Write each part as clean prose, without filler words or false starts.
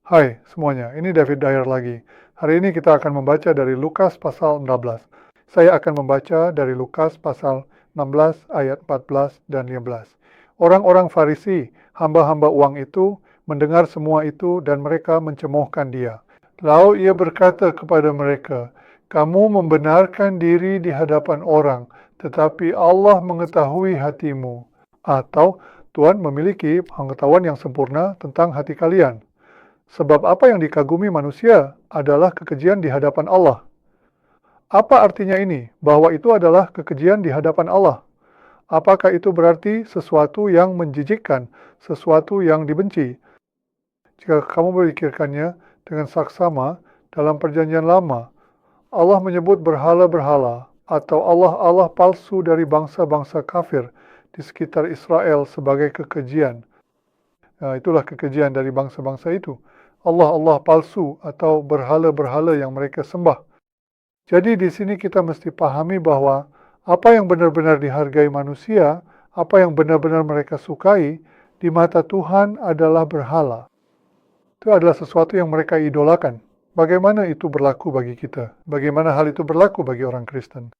Hai semuanya, ini David Dyer lagi. Hari ini kita akan membaca dari Lukas pasal 16. Saya akan membaca dari Lukas pasal 16 ayat 14 dan 15. Orang-orang Farisi, hamba-hamba uang itu, mendengar semua itu dan mereka mencemoohkan dia. Lalu ia berkata kepada mereka, "Kamu membenarkan diri di hadapan orang, tetapi Allah mengetahui hatimu." Atau Tuhan memiliki pengetahuan yang sempurna tentang hati kalian. Sebab apa yang dikagumi manusia adalah kekejian di hadapan Allah. Apa artinya ini? Bahwa itu adalah kekejian di hadapan Allah. Apakah itu berarti sesuatu yang menjijikkan, sesuatu yang dibenci? Jika kamu memikirkannya dengan saksama dalam perjanjian lama, Allah menyebut berhala-berhala atau Allah-Allah palsu dari bangsa-bangsa kafir di sekitar Israel sebagai kekejian. Nah, itulah kekejian dari bangsa-bangsa itu. Allah-Allah palsu atau berhala-berhala yang mereka sembah. Jadi di sini kita mesti pahami bahwa apa yang benar-benar dihargai manusia, apa yang benar-benar mereka sukai, di mata Tuhan adalah berhala. Itu adalah sesuatu yang mereka idolakan. Bagaimana itu berlaku bagi kita? Bagaimana hal itu berlaku bagi orang Kristen?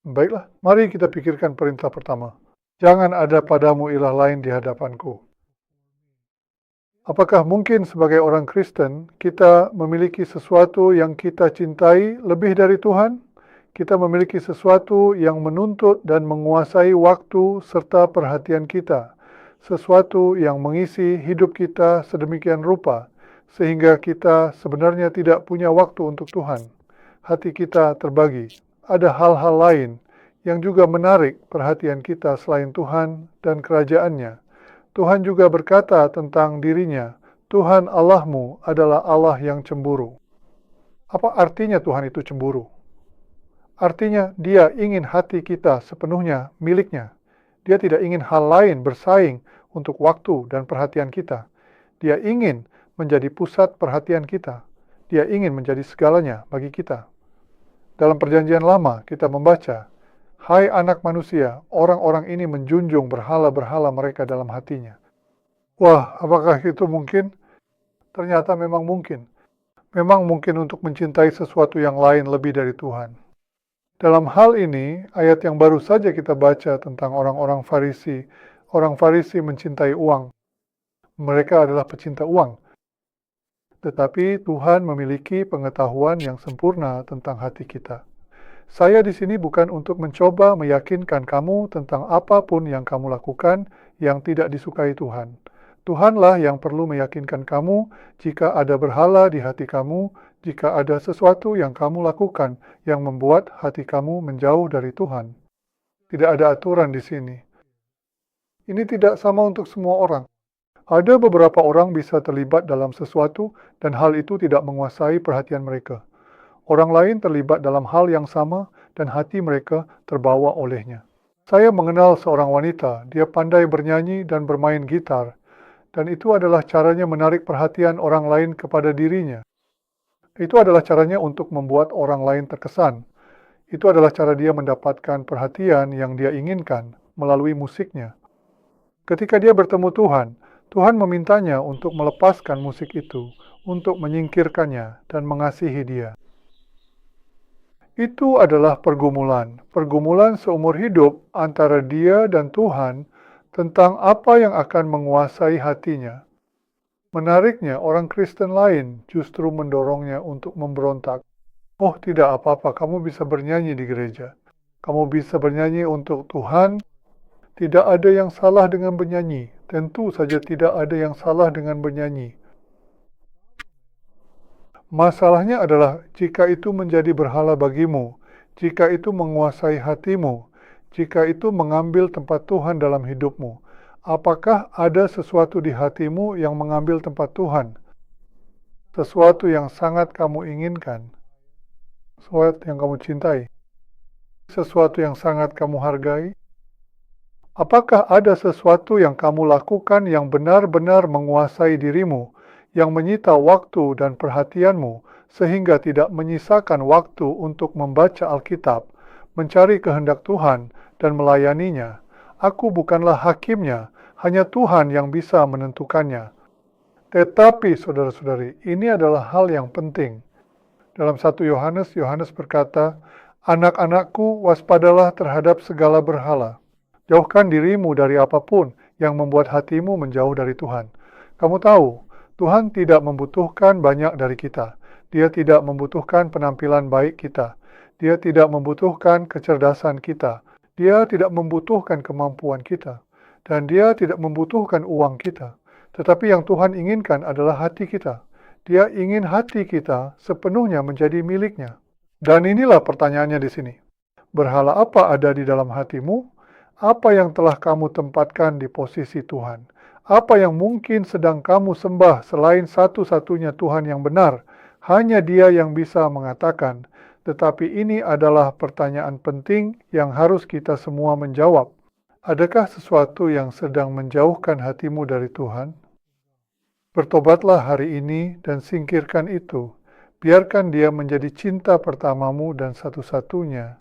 Baiklah, mari kita pikirkan perintah pertama. Jangan ada padamu ilah lain di hadapanku. Apakah mungkin sebagai orang Kristen kita memiliki sesuatu yang kita cintai lebih dari Tuhan? Kita memiliki sesuatu yang menuntut dan menguasai waktu serta perhatian kita. Sesuatu yang mengisi hidup kita sedemikian rupa, sehingga kita sebenarnya tidak punya waktu untuk Tuhan. Hati kita terbagi. Ada hal-hal lain yang juga menarik perhatian kita selain Tuhan dan kerajaannya. Tuhan juga berkata tentang dirinya, Tuhan Allahmu adalah Allah yang cemburu. Apa artinya Tuhan itu cemburu? Artinya dia ingin hati kita sepenuhnya miliknya. Dia tidak ingin hal lain bersaing untuk waktu dan perhatian kita. Dia ingin menjadi pusat perhatian kita. Dia ingin menjadi segalanya bagi kita. Dalam perjanjian lama kita membaca, hai anak manusia, orang-orang ini menjunjung berhala-berhala mereka dalam hatinya. Wah, apakah itu mungkin? Ternyata memang mungkin. Memang mungkin untuk mencintai sesuatu yang lain lebih dari Tuhan. Dalam hal ini, ayat yang baru saja kita baca tentang orang-orang Farisi. Orang Farisi mencintai uang. Mereka adalah pecinta uang. Tetapi Tuhan memiliki pengetahuan yang sempurna tentang hati kita. Saya di sini bukan untuk mencoba meyakinkan kamu tentang apapun yang kamu lakukan yang tidak disukai Tuhan. Tuhanlah yang perlu meyakinkan kamu jika ada berhala di hati kamu, jika ada sesuatu yang kamu lakukan yang membuat hati kamu menjauh dari Tuhan. Tidak ada aturan di sini. Ini tidak sama untuk semua orang. Ada beberapa orang bisa terlibat dalam sesuatu dan hal itu tidak menguasai perhatian mereka. Orang lain terlibat dalam hal yang sama dan hati mereka terbawa olehnya. Saya mengenal seorang wanita, dia pandai bernyanyi dan bermain gitar, dan itu adalah caranya menarik perhatian orang lain kepada dirinya. Itu adalah caranya untuk membuat orang lain terkesan. Itu adalah cara dia mendapatkan perhatian yang dia inginkan melalui musiknya. Ketika dia bertemu Tuhan, Tuhan memintanya untuk melepaskan musik itu, untuk menyingkirkannya dan mengasihi dia. Itu adalah pergumulan seumur hidup antara dia dan Tuhan tentang apa yang akan menguasai hatinya. Menariknya, orang Kristen lain justru mendorongnya untuk memberontak. Oh, tidak apa-apa, kamu bisa bernyanyi di gereja. Kamu bisa bernyanyi untuk Tuhan. Tidak ada yang salah dengan bernyanyi. Tentu saja tidak ada yang salah dengan bernyanyi. Masalahnya adalah jika itu menjadi berhala bagimu, jika itu menguasai hatimu, jika itu mengambil tempat Tuhan dalam hidupmu. Apakah ada sesuatu di hatimu yang mengambil tempat Tuhan? Sesuatu yang sangat kamu inginkan, sesuatu yang kamu cintai, sesuatu yang sangat kamu hargai? Apakah ada sesuatu yang kamu lakukan yang benar-benar menguasai dirimu, yang menyita waktu dan perhatianmu, sehingga tidak menyisakan waktu untuk membaca Alkitab, mencari kehendak Tuhan, dan melayaninya? Aku bukanlah hakimnya, hanya Tuhan yang bisa menentukannya. Tetapi saudara-saudari, ini adalah hal yang penting. Dalam 1 Yohanes, Yohanes berkata, "Anak-anakku, waspadalah terhadap segala berhala. Jauhkan dirimu dari apapun yang membuat hatimu menjauh dari Tuhan." Kamu tahu, Tuhan tidak membutuhkan banyak dari kita. Dia tidak membutuhkan penampilan baik kita. Dia tidak membutuhkan kecerdasan kita. Dia tidak membutuhkan kemampuan kita. Dan dia tidak membutuhkan uang kita. Tetapi yang Tuhan inginkan adalah hati kita. Dia ingin hati kita sepenuhnya menjadi miliknya. Dan inilah pertanyaannya di sini. Berhala apa ada di dalam hatimu? Apa yang telah kamu tempatkan di posisi Tuhan? Apa yang mungkin sedang kamu sembah selain satu-satunya Tuhan yang benar? Hanya Dia yang bisa mengatakan. Tetapi ini adalah pertanyaan penting yang harus kita semua menjawab. Adakah sesuatu yang sedang menjauhkan hatimu dari Tuhan? Bertobatlah hari ini dan singkirkan itu. Biarkan dia menjadi cinta pertamamu dan satu-satunya.